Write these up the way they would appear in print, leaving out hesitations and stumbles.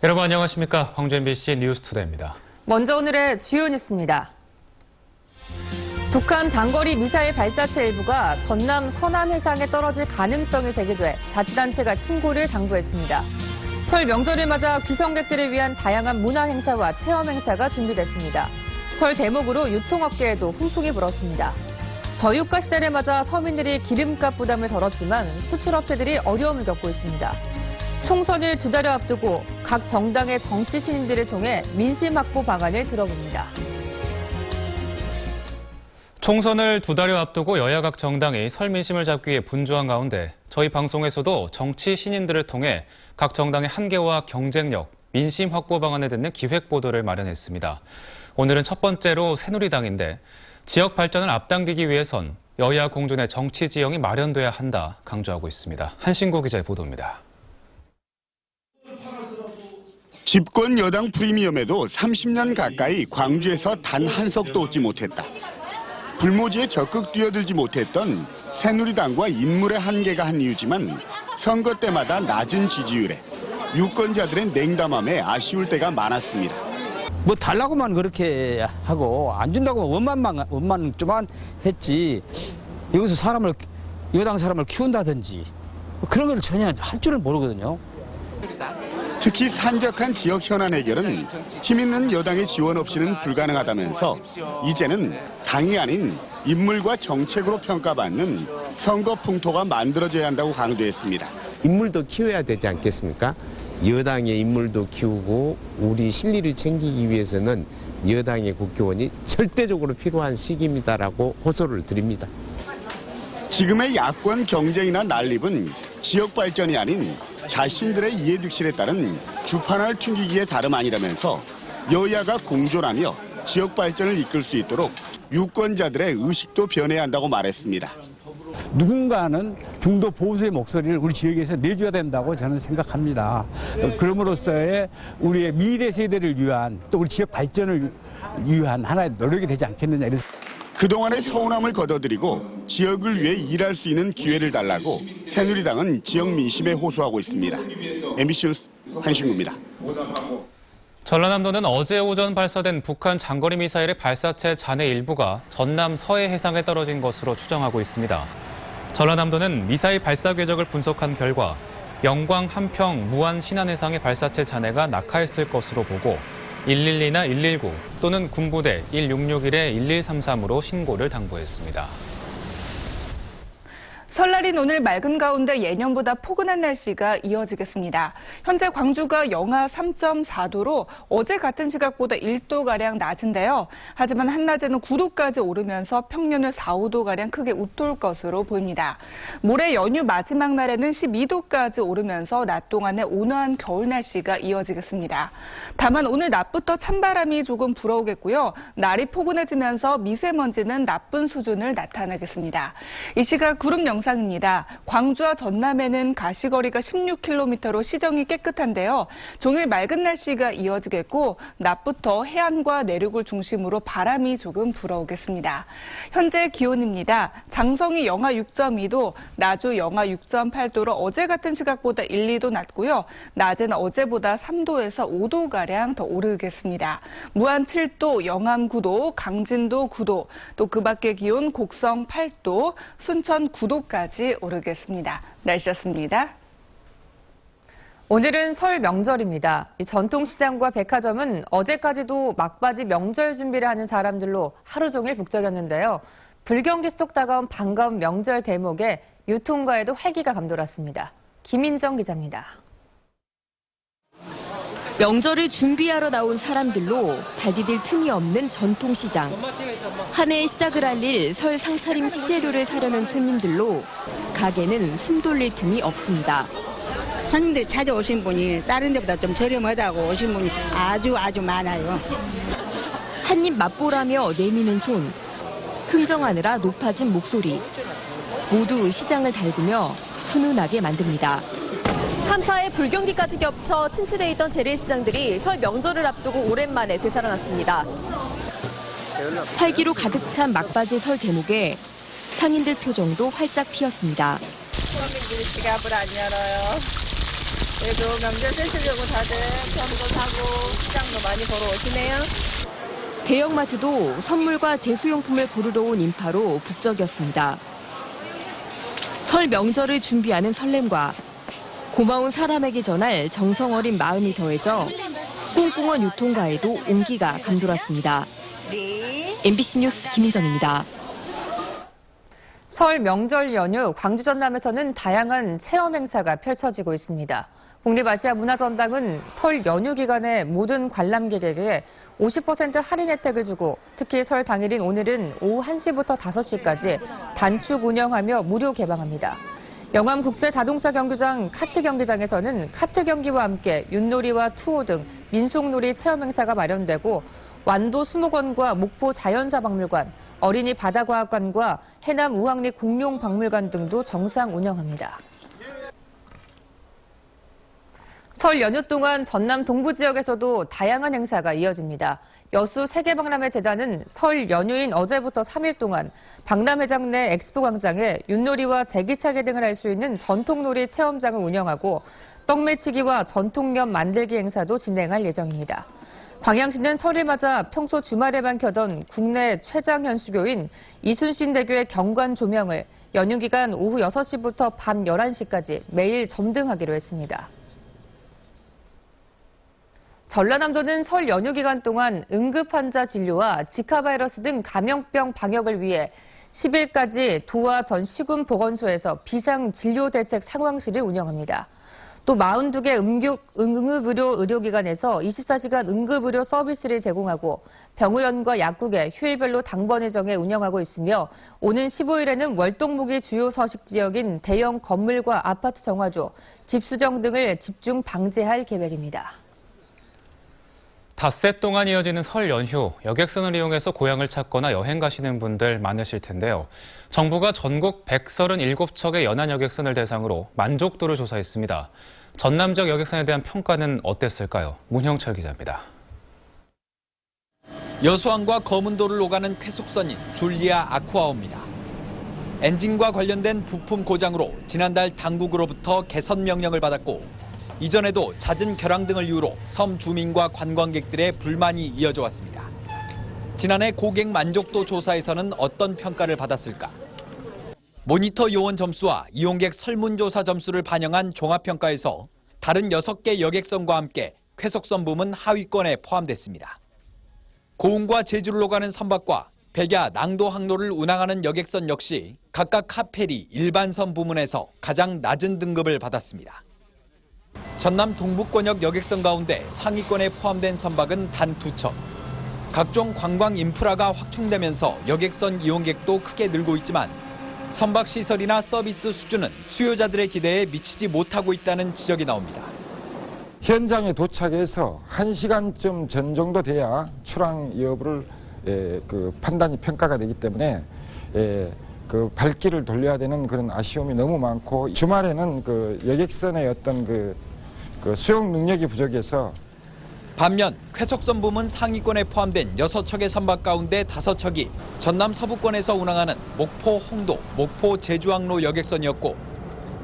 여러분 안녕하십니까? 광주 MBC 뉴스투데이입니다. 먼저 오늘의 주요 뉴스입니다. 북한 장거리 미사일 발사체 일부가 전남 서남 해상에 떨어질 가능성이 제기돼 자치단체가 신고를 당부했습니다. 설 명절을 맞아 귀성객들을 위한 다양한 문화 행사와 체험 행사가 준비됐습니다. 설 대목으로 유통업계에도 훈풍이 불었습니다. 저유가 시대를 맞아 서민들이 기름값 부담을 덜었지만 수출업체들이 어려움을 겪고 있습니다. 총선을 2달여 앞두고 각 정당의 정치 신인들을 통해 민심 확보 방안을 들어봅니다. 총선을 2달여 앞두고 여야 각 정당이 설 민심을 잡기 위해 분주한 가운데 저희 방송에서도 정치 신인들을 통해 각 정당의 한계와 경쟁력, 민심 확보 방안을 듣는 기획 보도를 마련했습니다. 오늘은 첫 번째로 새누리당인데 지역 발전을 앞당기기 위해선 여야 공존의 정치 지형이 마련돼야 한다 강조하고 있습니다. 한신구 기자의 보도입니다. 집권 여당 프리미엄에도 30년 가까이 광주에서 단 한 석도 얻지 못했다. 불모지에 적극 뛰어들지 못했던 새누리당과 인물의 한계가 한 이유지만 선거 때마다 낮은 지지율에 유권자들의 냉담함에 아쉬울 때가 많았습니다. 뭐 달라고만 그렇게 하고 안 준다고 원만 좀만 했지 여기서 여당 사람을 키운다든지 그런 걸 전혀 할 줄을 모르거든요. 특히 산적한 지역 현안 해결은 힘 있는 여당의 지원 없이는 불가능하다면서 이제는 당이 아닌 인물과 정책으로 평가받는 선거 풍토가 만들어져야 한다고 강조했습니다. 인물도 키워야 되지 않겠습니까? 여당의 인물도 키우고 우리 실리를 챙기기 위해서는 여당의 국회의원이 절대적으로 필요한 시기입니다라고 호소를 드립니다. 지금의 야권 경쟁이나 난립은 지역 발전이 아닌 자신들의 이해득실에 따른 주판을 튕기기에 다름 아니라면서 여야가 공존하며 지역 발전을 이끌 수 있도록 유권자들의 의식도 변해야 한다고 말했습니다. 누군가는 중도 보수의 목소리를 우리 지역에서 내줘야 된다고 저는 생각합니다. 그럼으로써의 우리의 미래 세대를 위한 또 우리 지역 발전을 위한 하나의 노력이 되지 않겠느냐. 그동안의 서운함을 걷어들이고 지역을 위해 일할 수 있는 기회를 달라고 새누리당은 지역 민심에 호소하고 있습니다. MBC 뉴스 한신구입니다. 전라남도는 어제 오전 발사된 북한 장거리 미사일의 발사체 잔해 일부가 전남 서해 해상에 떨어진 것으로 추정하고 있습니다. 전라남도는 미사일 발사 궤적을 분석한 결과 영광, 함평, 무안, 신안 해상의 발사체 잔해가 낙하했을 것으로 보고 112나 119 또는 군부대 1661에 1133으로 신고를 당부했습니다. 설날인 오늘 맑은 가운데 예년보다 포근한 날씨가 이어지겠습니다. 현재 광주가 영하 3.4도로 어제 같은 시각보다 1도가량 낮은데요. 하지만 한낮에는 9도까지 오르면서 평년을 4, 5도가량 크게 웃돌 것으로 보입니다. 모레 연휴 마지막 날에는 12도까지 오르면서 낮 동안에 온화한 겨울 날씨가 이어지겠습니다. 다만 오늘 낮부터 찬바람이 조금 불어오겠고요. 날이 포근해지면서 미세먼지는 나쁜 수준을 나타내겠습니다. 이 시각 구름 영상입니다. 광주와 전남에는 가시거리가 16km로 시정이 깨끗한데요. 종일 맑은 날씨가 이어지겠고 낮부터 해안과 내륙을 중심으로 바람이 조금 불어오겠습니다. 현재 기온입니다. 장성이 영하 6.2도, 나주 영하 6.8도로 어제 같은 시각보다 1, 2도 낮고요. 낮에는 어제보다 3도에서 5도가량 더 오르겠습니다. 무안 7도, 영암 9도, 강진도 9도, 또 그 밖의 기온 곡성 8도, 순천 9도까지 오르겠습니다. 날씨였습니다. 오늘은 설 명절입니다. 이 전통시장과 백화점은 어제까지도 막바지 명절 준비를 하는 사람들로 하루 종일 북적였는데요. 불경기 스톡 다가온 반가운 명절 대목에 유통가에도 활기가 감돌았습니다. 김인정 기자입니다. 명절을 준비하러 나온 사람들로 발디딜 틈이 없는 전통시장. 한 해의 시작을 알릴 설 상차림 식재료를 사려는 손님들로 가게는 숨 돌릴 틈이 없습니다. 손님들이 찾아오신 분이 다른 데보다 좀 저렴하다고 오신 분이 아주 많아요. 한 입 맛보라며 내미는 손, 흥정하느라 높아진 목소리. 모두 시장을 달구며 훈훈하게 만듭니다. 한파에 불경기까지 겹쳐 침체돼 있던 재래시장들이 설 명절을 앞두고 오랜만에 되살아났습니다. 활기로 가득 찬 막바지 설 대목에 상인들 표정도 활짝 피었습니다. 서민들이 지갑을 안 열어요. 그래도 명절 쓰시려고 다들 전부 많이 보러 오시네요. 대형마트도 선물과 제수용품을 고르러 온 인파로 북적였습니다. 설 명절을 준비하는 설렘과 고마운 사람에게 전할 정성 어린 마음이 더해져 꽁꽁한 유통가에도 온기가 감돌았습니다. MBC 뉴스 김인정입니다. 설 명절 연휴 광주 전남에서는 다양한 체험 행사가 펼쳐지고 있습니다. 국립아시아문화전당은 설 연휴 기간에 모든 관람객에게 50% 할인 혜택을 주고 특히 설 당일인 오늘은 오후 1시부터 5시까지 단축 운영하며 무료 개방합니다. 영암국제자동차 경기장 카트 경기장에서는 카트 경기와 함께 윷놀이와 투호 등 민속놀이 체험 행사가 마련되고 완도 수목원과 목포 자연사박물관, 어린이 바다과학관과 해남 우왕리 공룡박물관 등도 정상 운영합니다. 설 연휴 동안 전남 동부 지역에서도 다양한 행사가 이어집니다. 여수 세계박람회재단은 설 연휴인 어제부터 3일 동안 박람회장 내 엑스포광장에 윷놀이와 제기차기 등을 할 수 있는 전통놀이 체험장을 운영하고 떡매치기와 전통면 만들기 행사도 진행할 예정입니다. 광양시는 설을 맞아 평소 주말에만 켜던 국내 최장 현수교인 이순신대교의 경관 조명을 연휴 기간 오후 6시부터 밤 11시까지 매일 점등하기로 했습니다. 전라남도는 설 연휴 기간 동안 응급환자 진료와 지카 바이러스 등 감염병 방역을 위해 10일까지 도와 전 시군보건소에서 비상진료대책 상황실을 운영합니다. 또 42개 응급의료 의료기관에서 24시간 응급의료 서비스를 제공하고 병의원과 약국에 휴일별로 당번을 정해 운영하고 있으며 오는 15일에는 월동무기 주요 서식 지역인 대형 건물과 아파트 정화조, 집수정 등을 집중 방제할 계획입니다. 닷새 동안 이어지는 설 연휴, 여객선을 이용해서 고향을 찾거나 여행 가시는 분들 많으실 텐데요. 정부가 전국 137척의 연안 여객선을 대상으로 만족도를 조사했습니다. 전남 지역 여객선에 대한 평가는 어땠을까요? 문형철 기자입니다. 여수항과 거문도를 오가는 쾌속선인 줄리아 아쿠아호입니다. 엔진과 관련된 부품 고장으로 지난달 당국으로부터 개선 명령을 받았고 이전에도 잦은 결항 등을 이유로 섬 주민과 관광객들의 불만이 이어져 왔습니다. 지난해 고객 만족도 조사에서는 어떤 평가를 받았을까? 모니터 요원 점수와 이용객 설문조사 점수를 반영한 종합평가에서 다른 6개 여객선과 함께 쾌속선 부문 하위권에 포함됐습니다. 고흥과 제주를 오가는 선박과 백야, 낭도 항로를 운항하는 여객선 역시 각각 카페리, 일반선 부문에서 가장 낮은 등급을 받았습니다. 전남 동북권역 여객선 가운데 상위권에 포함된 선박은 단 2척. 각종 관광 인프라가 확충되면서 여객선 이용객도 크게 늘고 있지만 선박 시설이나 서비스 수준은 수요자들의 기대에 미치지 못하고 있다는 지적이 나옵니다. 현장에 도착해서 1시간쯤 전 정도 돼야 출항 여부를 판단이 평가가 되기 때문에 그 발길을 돌려야 되는 그런 아쉬움이 너무 많고 주말에는 그 여객선의 어떤 그 수용 능력이 부족해서 반면 쾌속선 부문 상위권에 포함된 6척의 선박 가운데 5척이 전남 서부권에서 운항하는 목포 홍도, 목포 제주항로 여객선이었고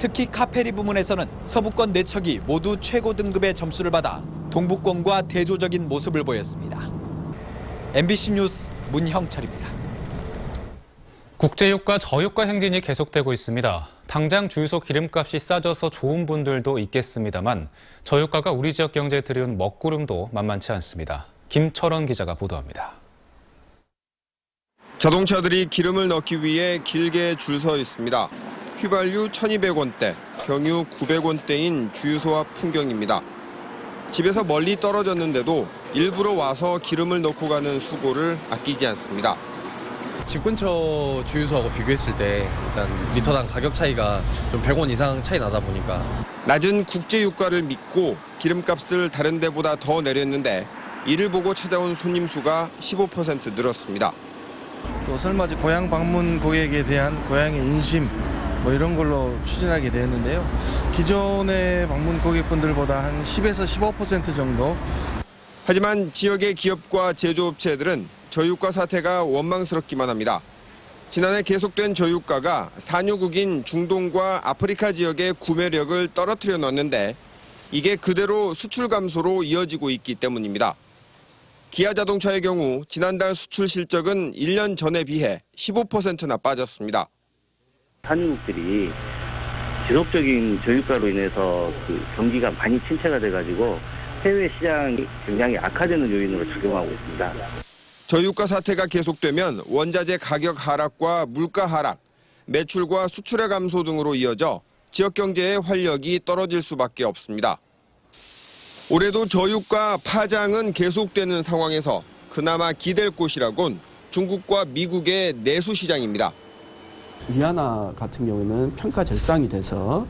특히 카페리 부문에서는 서부권 4척이 모두 최고 등급의 점수를 받아 동부권과 대조적인 모습을 보였습니다. MBC 뉴스 문형철입니다. 국제유가 저유가 행진이 계속되고 있습니다. 당장 주유소 기름값이 싸져서 좋은 분들도 있겠습니다만 저유가가 우리 지역 경제에 들여온 먹구름도 만만치 않습니다. 김철원 기자가 보도합니다. 자동차들이 기름을 넣기 위해 길게 줄 서 있습니다. 휘발유 1,200원대, 경유 900원대인 주유소 앞 풍경입니다. 집에서 멀리 떨어졌는데도 일부러 와서 기름을 넣고 가는 수고를 아끼지 않습니다. 집 근처 주유소하고 비교했을 때 일단 리터당 가격 차이가 좀 100원 이상 차이 나다 보니까 낮은 국제유가를 믿고 기름값을 다른 데보다 더 내렸는데 이를 보고 찾아온 손님 수가 15% 늘었습니다. 또 설맞이 고향 방문 고객에 대한 고향의 인심 이런 걸로 추진하게 되었는데요. 기존의 방문 고객분들보다 한 10에서 15% 정도. 하지만 지역의 기업과 제조업체들은 저유가 사태가 원망스럽기만 합니다. 지난해 계속된 저유가가 산유국인 중동과 아프리카 지역의 구매력을 떨어뜨려 놨는데 이게 그대로 수출 감소로 이어지고 있기 때문입니다. 기아자동차의 경우 지난달 수출 실적은 1년 전에 비해 15%나 빠졌습니다. 한국들이 지속적인 저유가로 인해서 경기가 많이 침체가 돼가지고 해외 시장이 굉장히 악화되는 요인으로 작용하고 있습니다. 저유가 사태가 계속되면 원자재 가격 하락과 물가 하락, 매출과 수출의 감소 등으로 이어져 지역 경제의 활력이 떨어질 수밖에 없습니다. 올해도 저유가 파장은 계속되는 상황에서 그나마 기댈 곳이라곤 중국과 미국의 내수 시장입니다. 위안화 같은 경우에는 평가 절상이 돼서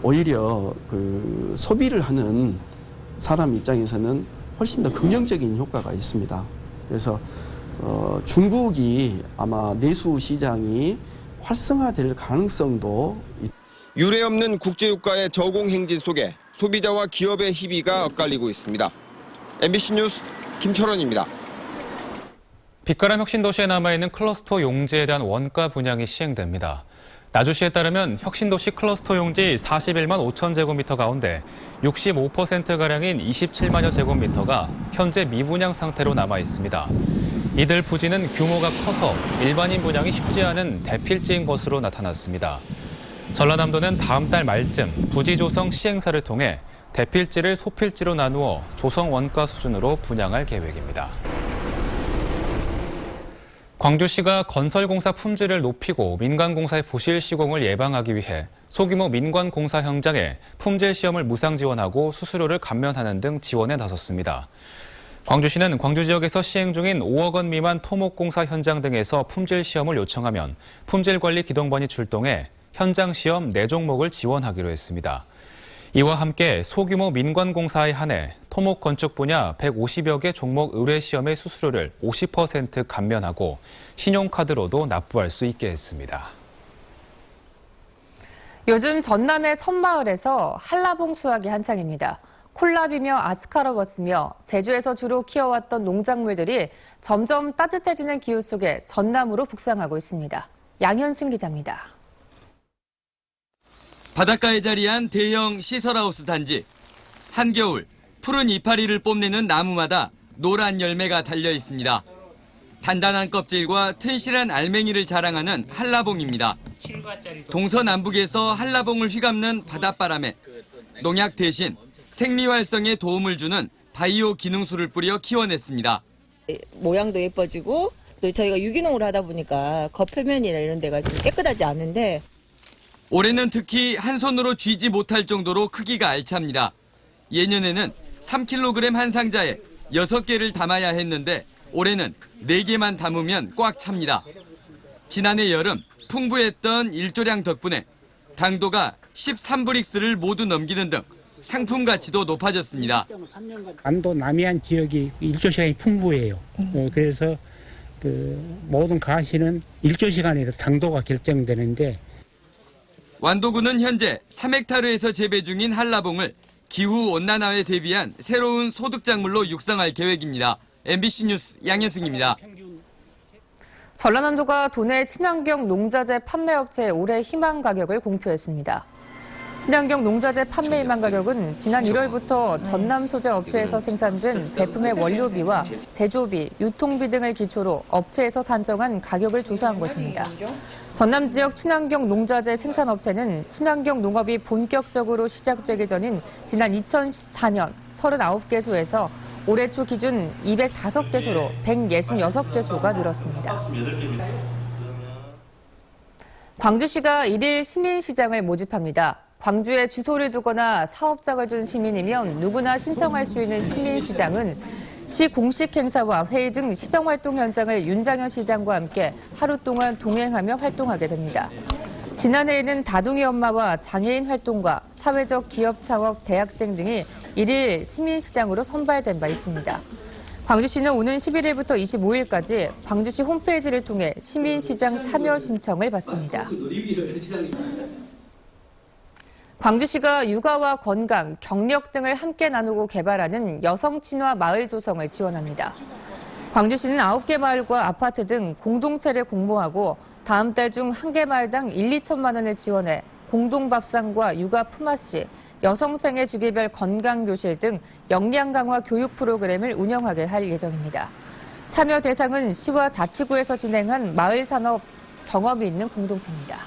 오히려 소비를 하는 사람 입장에서는 훨씬 더 긍정적인 효과가 있습니다. 그래서 중국이 아마 내수 시장이 활성화될 가능성도 유례없는 국제유가의 저공 행진 속에 소비자와 기업의 희비가 엇갈리고 있습니다. MBC 뉴스 김철원입니다. 빛가람 혁신도시에 남아있는 클러스터 용지에 대한 원가 분양이 시행됩니다. 나주시에 따르면 혁신도시 클러스터 용지 41만 5천 제곱미터 가운데 65%가량인 27만여 제곱미터가 현재 미분양 상태로 남아있습니다. 이들 부지는 규모가 커서 일반인 분양이 쉽지 않은 대필지인 것으로 나타났습니다. 전라남도는 다음 달 말쯤 부지 조성 시행사를 통해 대필지를 소필지로 나누어 조성 원가 수준으로 분양할 계획입니다. 광주시가 건설공사 품질을 높이고 민간공사의 부실 시공을 예방하기 위해 소규모 민간공사 현장에 품질 시험을 무상 지원하고 수수료를 감면하는 등 지원에 나섰습니다. 광주시는 광주 지역에서 시행 중인 5억 원 미만 토목공사 현장 등에서 품질 시험을 요청하면 품질관리 기동반이 출동해 현장 시험 4종목을 지원하기로 했습니다. 이와 함께 소규모 민관공사에 한해 토목 건축 분야 150여 개 종목 의뢰 시험의 수수료를 50% 감면하고 신용카드로도 납부할 수 있게 했습니다. 요즘 전남의 섬마을에서 한라봉 수확이 한창입니다. 콜라비며 아스카라버스며 제주에서 주로 키워왔던 농작물들이 점점 따뜻해지는 기후 속에 전남으로 북상하고 있습니다. 양현승 기자입니다. 바닷가에 자리한 대형 시설하우스 단지. 한겨울 푸른 이파리를 뽐내는 나무마다 노란 열매가 달려 있습니다. 단단한 껍질과 튼실한 알맹이를 자랑하는 한라봉입니다. 동서남북에서 한라봉을 휘감는 바닷바람에 농약 대신 생리 활성에 도움을 주는 바이오 기능수를 뿌려 키워냈습니다. 모양도 예뻐지고 또 저희가 유기농으로 하다 보니까 겉표면이나 이런 데가 좀 깨끗하지 않은데 올해는 특히 한 손으로 쥐지 못할 정도로 크기가 알찹니다. 예년에는 3kg 한 상자에 6개를 담아야 했는데 올해는 4개만 담으면 꽉 찹니다. 지난해 여름 풍부했던 일조량 덕분에 당도가 13브릭스를 모두 넘기는 등 상품 가치도 높아졌습니다. 안도 남해안 지역이 일조 시간이 풍부해요. 그래서 모든 가시는 일조 시간에서 당도가 결정되는데 완도군은 현재 3헥타르에서 재배 중인 한라봉을 기후 온난화에 대비한 새로운 소득작물로 육성할 계획입니다. MBC 뉴스 양현승입니다. 전라남도가 도내 친환경 농자재 판매업체의 올해 희망 가격을 공표했습니다. 친환경 농자재 판매 희망 가격은 지난 1월부터 전남 소재 업체에서 생산된 제품의 원료비와 제조비, 유통비 등을 기초로 업체에서 산정한 가격을 조사한 것입니다. 전남 지역 친환경 농자재 생산업체는 친환경 농업이 본격적으로 시작되기 전인 지난 2014년 39개소에서 올해 초 기준 205개소로 166개소가 늘었습니다. 광주시가 1일 시민시장을 모집합니다. 광주에 주소를 두거나 사업장을 둔 시민이면 누구나 신청할 수 있는 시민시장은 시 공식 행사와 회의 등 시정활동 현장을 윤장현 시장과 함께 하루 동안 동행하며 활동하게 됩니다. 지난해에는 다둥이 엄마와 장애인 활동가, 사회적 기업 창업 대학생 등이 1일 시민시장으로 선발된 바 있습니다. 광주시는 오는 11일부터 25일까지 광주시 홈페이지를 통해 시민시장 참여 신청을 받습니다. 광주시가 육아와 건강, 경력 등을 함께 나누고 개발하는 여성 친화 마을 조성을 지원합니다. 광주시는 9개 마을과 아파트 등 공동체를 공모하고 다음 달 중 1개 마을당 1, 2천만 원을 지원해 공동밥상과 육아 품앗이, 여성생애 주기별 건강교실 등 역량 강화 교육 프로그램을 운영하게 할 예정입니다. 참여 대상은 시와 자치구에서 진행한 마을 산업 경험이 있는 공동체입니다.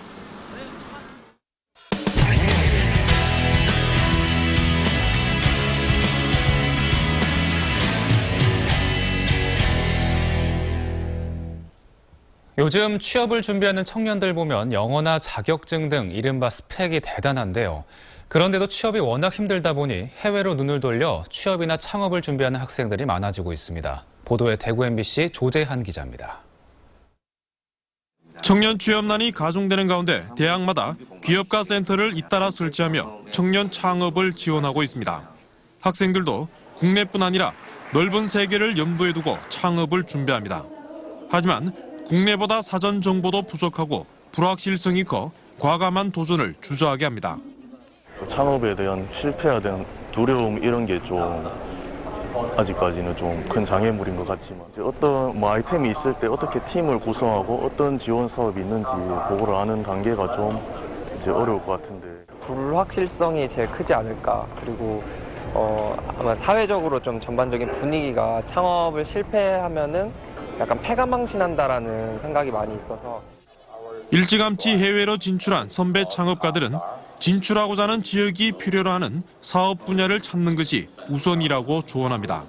요즘 취업을 준비하는 청년들 보면 영어나 자격증 등 이른바 스펙이 대단한데요. 그런데도 취업이 워낙 힘들다 보니 해외로 눈을 돌려 취업이나 창업을 준비하는 학생들이 많아지고 있습니다. 보도에 대구 MBC 조재한 기자입니다. 청년 취업난이 가중되는 가운데 대학마다 기업가 센터를 잇따라 설치하며 청년 창업을 지원하고 있습니다. 학생들도 국내뿐 아니라 넓은 세계를 염두에 두고 창업을 준비합니다. 하지만 국내보다 사전 정보도 부족하고 불확실성이 커 과감한 도전을 주저하게 합니다. 창업에 대한 실패에 대한 두려움 이런 게 좀 아직까지는 좀 큰 장애물인 것 같지만 이제 어떤 아이템이 있을 때 어떻게 팀을 구성하고 어떤 지원 사업이 있는지 그거를 아는 단계가 좀 이제 어려울 것 같은데. 불확실성이 제일 크지 않을까. 그리고 아마 사회적으로 좀 전반적인 분위기가 창업을 실패하면은 약간 패가망신한다라는 생각이 많이 있어서. 일찌감치 해외로 진출한 선배 창업가들은 진출하고자 하는 지역이 필요로 하는 사업 분야를 찾는 것이 우선이라고 조언합니다.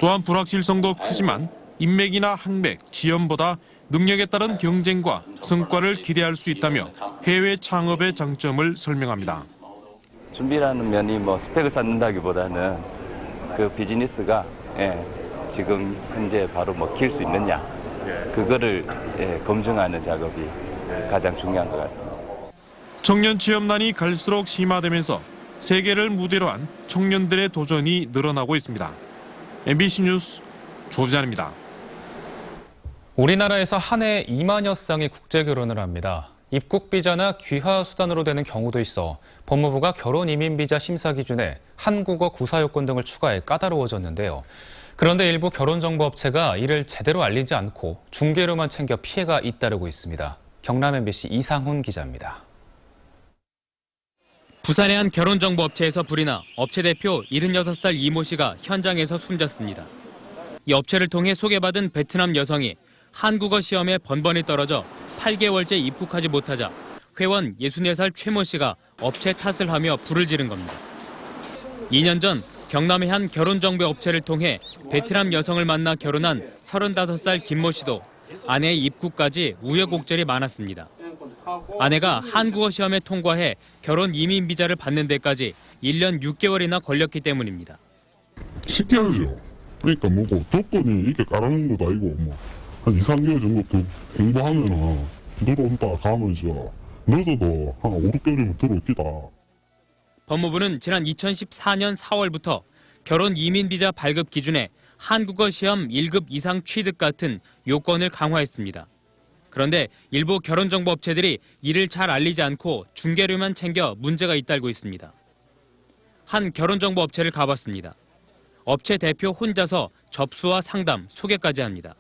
또한 불확실성도 크지만 인맥이나 학맥, 지연보다 능력에 따른 경쟁과 성과를 기대할 수 있다며 해외 창업의 장점을 설명합니다. 준비라는 면이 스펙을 쌓는다기보다는 그 비즈니스가 지금 현재 바로 길 수 있느냐, 그거를 검증하는 작업이 가장 중요한 것 같습니다. 청년 취업난이 갈수록 심화되면서 세계를 무대로 한 청년들의 도전이 늘어나고 있습니다. MBC 뉴스 조지환입니다. 우리나라에서 한 해 2만여 쌍이 국제 결혼을 합니다. 입국 비자나 귀화 수단으로 되는 경우도 있어 법무부가 결혼 이민 비자 심사 기준에 한국어 구사 요건 등을 추가해 까다로워졌는데요. 그런데 일부 결혼정보업체가 이를 제대로 알리지 않고 중개료만 챙겨 피해가 잇따르고 있습니다. 경남 MBC 이상훈 기자입니다. 부산의 한 결혼정보업체에서 불이 나 업체 대표 76살 이모 씨가 현장에서 숨졌습니다. 이 업체를 통해 소개받은 베트남 여성이 한국어 시험에 번번이 떨어져 8개월째 입국하지 못하자 회원 64살 최모 씨가 업체 탓을 하며 불을 지른 겁니다. 2년 전 경남의 한 결혼정보업체를 통해 베트남 여성을 만나 결혼한 35살 김모 씨도 아내의 입국까지 우여곡절이 많았습니다. 아내가 한국어 시험에 통과해 결혼 이민 비자를 받는 데까지 1년 6개월이나 걸렸기 때문입니다. 쉽게 하죠. 그러니까 조건이 이렇게 깔아놓은 것도 아니고 한 2, 3개월 정도 공부하면은 들어온다 가면 이제 늦어도 한 5, 6개월이면 들어오기다. 법무부는 지난 2014년 4월부터 결혼 이민 비자 발급 기준에 한국어 시험 1급 이상 취득 같은 요건을 강화했습니다. 그런데 일부 결혼정보업체들이 이를 잘 알리지 않고 중개료만 챙겨 문제가 잇따르고 있습니다. 한 결혼정보업체를 가봤습니다. 업체 대표 혼자서 접수와 상담, 소개까지 합니다.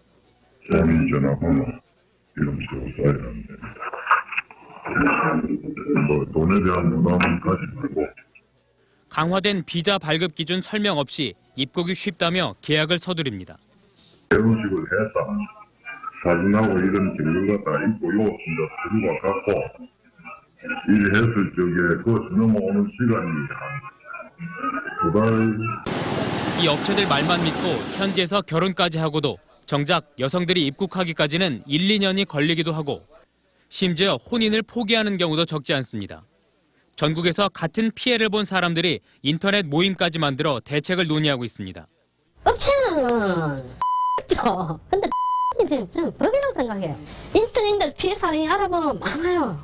자기 전화번호, 이름 써야 하는데 돈에 대한 부담은 가지 말고. 강화된 비자 발급 기준 설명 없이 입국이 쉽다며 계약을 서두릅니다. 결혼식을 했다. 사진하고 이런 증거 갖다 입고 요 진짜 들고 갖고 일했을 적에 그 넘어오는 시간이 한 2달. 이 업체들 말만 믿고 현지에서 결혼까지 하고도 정작 여성들이 입국하기까지는 1, 2년이 걸리기도 하고 심지어 혼인을 포기하는 경우도 적지 않습니다. 전국에서 같은 피해를 본 사람들이 인터넷 모임까지 만들어 대책을 논의하고 있습니다. 업체는 X죠. 근데 좀 법이라고 생각해. 인터넷 피해 사례 알아보면 많아요.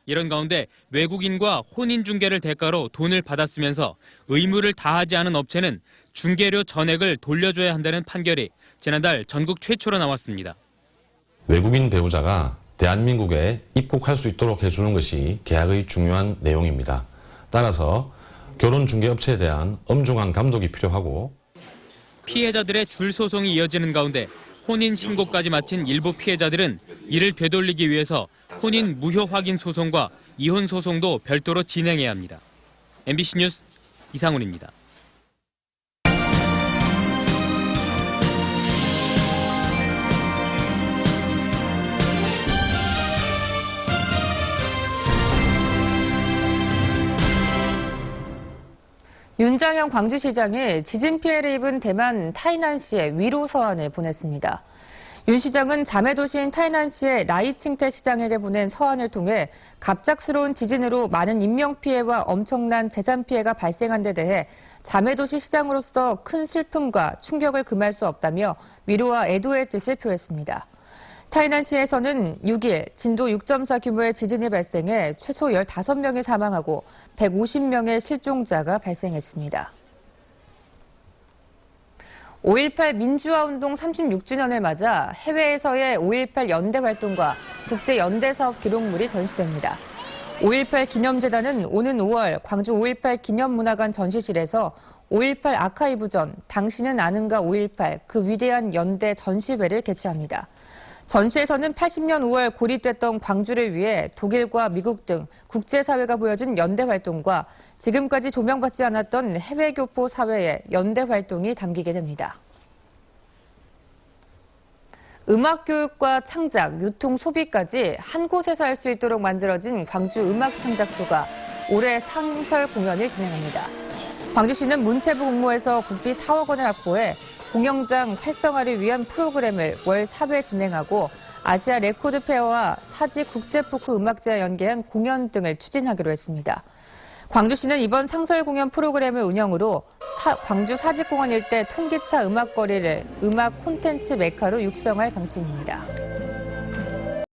이런 가운데 외국인과 혼인 중개를 대가로 돈을 받았으면서 의무를 다하지 않은 업체는 중개료 전액을 돌려줘야 한다는 판결이 지난달 전국 최초로 나왔습니다. 외국인 배우자가 대한민국에 입국할 수 있도록 해주는 것이 계약의 중요한 내용입니다. 따라서 결혼중개업체에 대한 엄중한 감독이 필요하고 피해자들의 줄 소송이 이어지는 가운데 혼인 신고까지 마친 일부 피해자들은 이를 되돌리기 위해서 혼인 무효 확인 소송과 이혼 소송도 별도로 진행해야 합니다. MBC 뉴스 이상훈입니다. 윤장현 광주시장이 지진 피해를 입은 대만 타이난시에 위로 서한을 보냈습니다. 윤 시장은 자매도시인 타이난시의 라이칭태 시장에게 보낸 서한을 통해 갑작스러운 지진으로 많은 인명피해와 엄청난 재산 피해가 발생한 데 대해 자매도시 시장으로서 큰 슬픔과 충격을 금할 수 없다며 위로와 애도의 뜻을 표했습니다. 타이난시에서는 6일 진도 6.4 규모의 지진이 발생해 최소 15명이 사망하고 150명의 실종자가 발생했습니다. 5.18 민주화운동 36주년을 맞아 해외에서의 5.18 연대 활동과 국제연대사업 기록물이 전시됩니다. 5.18 기념재단은 오는 5월 광주 5.18 기념문화관 전시실에서 5.18 아카이브전 당신은 아는가 5.18 그 위대한 연대 전시회를 개최합니다. 전시에서는 80년 5월 고립됐던 광주를 위해 독일과 미국 등 국제사회가 보여준 연대 활동과 지금까지 조명받지 않았던 해외교포 사회의 연대 활동이 담기게 됩니다. 음악 교육과 창작, 유통, 소비까지 한 곳에서 할 수 있도록 만들어진 광주 음악창작소가 올해 상설 공연을 진행합니다. 광주시는 문체부 공모에서 국비 4억 원을 확보해 공연장 활성화를 위한 프로그램을 월 4회 진행하고 아시아 레코드 페어와 사지 국제포크 음악제와 연계한 공연 등을 추진하기로 했습니다. 광주시는 이번 상설 공연 프로그램을 운영으로 광주 사직공원 일대 통기타 음악거리를 음악 콘텐츠 메카로 육성할 방침입니다.